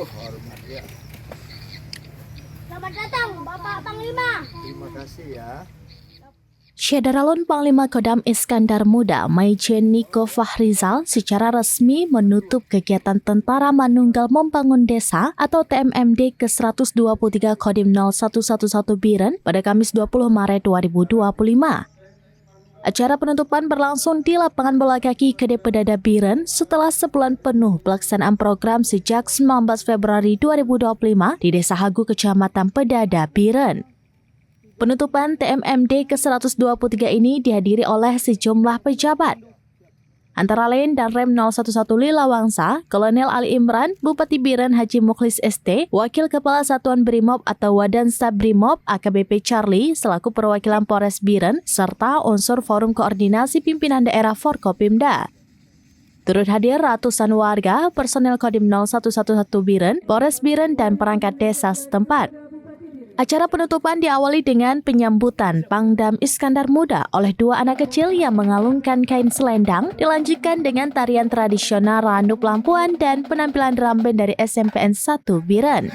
hormat ya. Selamat datang Bapak Panglima. Terima kasih ya. Syederalun Panglima Kodam Iskandar Muda Maijen Niko Fahrizal secara resmi menutup kegiatan Tentara Manunggal Membangun Desa atau TMMD ke-123 Kodim 0111 Biren pada Kamis 20 Maret 2025. Acara penutupan berlangsung di lapangan bola kaki Gede Pedada Biren setelah sebulan penuh pelaksanaan program sejak 19 Februari 2025 di Desa Hagu, Kecamatan Pedada, Biren. Penutupan TMMD ke-123 ini dihadiri oleh sejumlah pejabat, antara lain Danrem 011 Lilawangsa, Kolonel Ali Imran, Bupati Biren Haji Mukhlis ST, Wakil Kepala Satuan Brimob atau Wadansa Brimob AKBP Charlie selaku perwakilan Polres Biren, serta unsur Forum Koordinasi Pimpinan Daerah Forkopimda. Turut hadir ratusan warga, personel Kodim 0111 Biren, Polres Biren, dan perangkat desa setempat. Acara penutupan diawali dengan penyambutan Pangdam Iskandar Muda oleh dua anak kecil yang mengalungkan kain selendang, dilanjutkan dengan tarian tradisional Randup Lampuan dan penampilan drum band dari SMPN 1 Biren.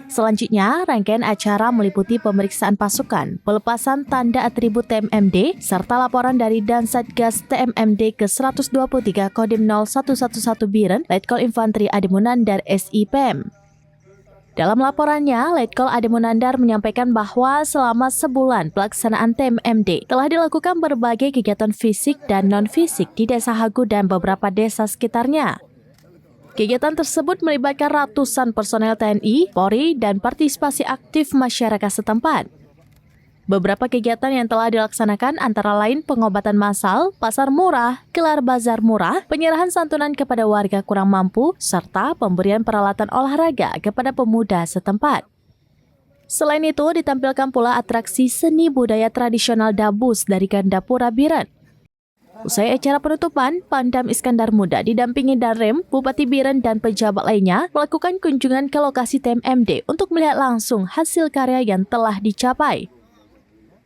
Selanjutnya, rangkaian acara meliputi pemeriksaan pasukan, pelepasan tanda atribut TMMD, serta laporan dari Dansatgas TMMD ke-123 Kodim 0111 Biren, Letkol Infantri Ademunandar SIPM. Dalam laporannya, Letkol Ademunandar menyampaikan bahwa selama sebulan pelaksanaan TMMD telah dilakukan berbagai kegiatan fisik dan non-fisik di Desa Hagu dan beberapa desa sekitarnya. Kegiatan tersebut melibatkan ratusan personel TNI, Polri, dan partisipasi aktif masyarakat setempat. Beberapa kegiatan yang telah dilaksanakan antara lain pengobatan massal, pasar murah, gelar bazar murah, penyerahan santunan kepada warga kurang mampu, serta pemberian peralatan olahraga kepada pemuda setempat. Selain itu, ditampilkan pula atraksi seni budaya tradisional Dabus dari Gandapura Biren. Usai acara penutupan, Pangdam Iskandar Muda didampingi Danrem, Bupati Biren, dan pejabat lainnya melakukan kunjungan ke lokasi TMMD untuk melihat langsung hasil karya yang telah dicapai.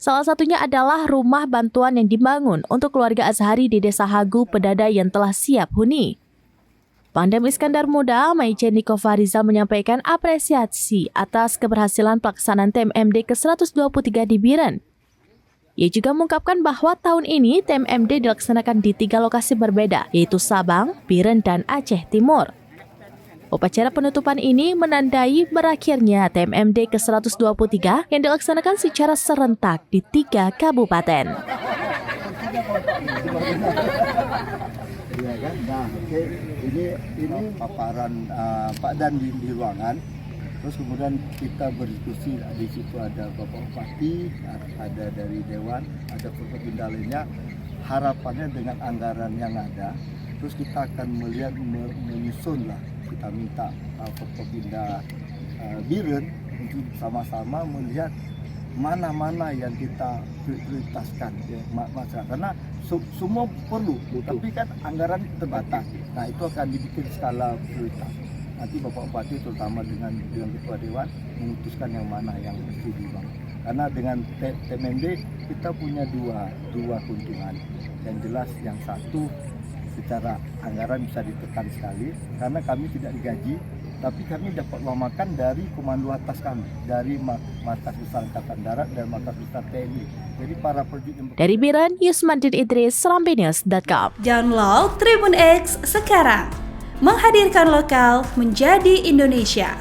Salah satunya adalah rumah bantuan yang dibangun untuk keluarga Azhari di Desa Hagu, Pedada yang telah siap huni. Pangdam Iskandar Muda Maijen Niko Fahrizal menyampaikan apresiasi atas keberhasilan pelaksanaan TMMD ke-123 di Biren. Ia juga mengungkapkan bahwa tahun ini TMMD dilaksanakan di 3 lokasi berbeda, yaitu Sabang, Biren, dan Aceh Timur. Upacara penutupan ini menandai berakhirnya TMMD ke-123 yang dilaksanakan secara serentak di 3 kabupaten. Iya kan? Nah, oke. Ini paparan Pak Dan di ruangan. Terus kemudian kita berdiskusi, di situ ada Bapak Bupati, ada dari Dewan, ada Forkopimda lainnya. Harapannya dengan anggaran yang ada, terus kita akan melihat menyusun lah, kita minta Forkopimda Biren untuk sama-sama melihat mana-mana yang kita prioritaskan ya, masyarakat. Karena semua perlu, tapi kan anggaran terbatas. Nah itu akan dibikin skala prioritas. Nanti Bapak Bupati terutama dengan Ketua Dewan memutuskan yang mana yang mesti dibangun. Karena dengan TMMD kita punya dua keuntungan. Yang jelas yang satu secara anggaran bisa ditekan sekali karena kami tidak digaji, tapi kami dapat uang makan dari komando atas kami, dari Markas Besar Angkatan Darat dan Markas Besar TNI. Jadi para prajurit Dari Biren, Yusmandin Idris, serambinews.com. Download Tribun X sekarang. Menghadirkan lokal menjadi Indonesia.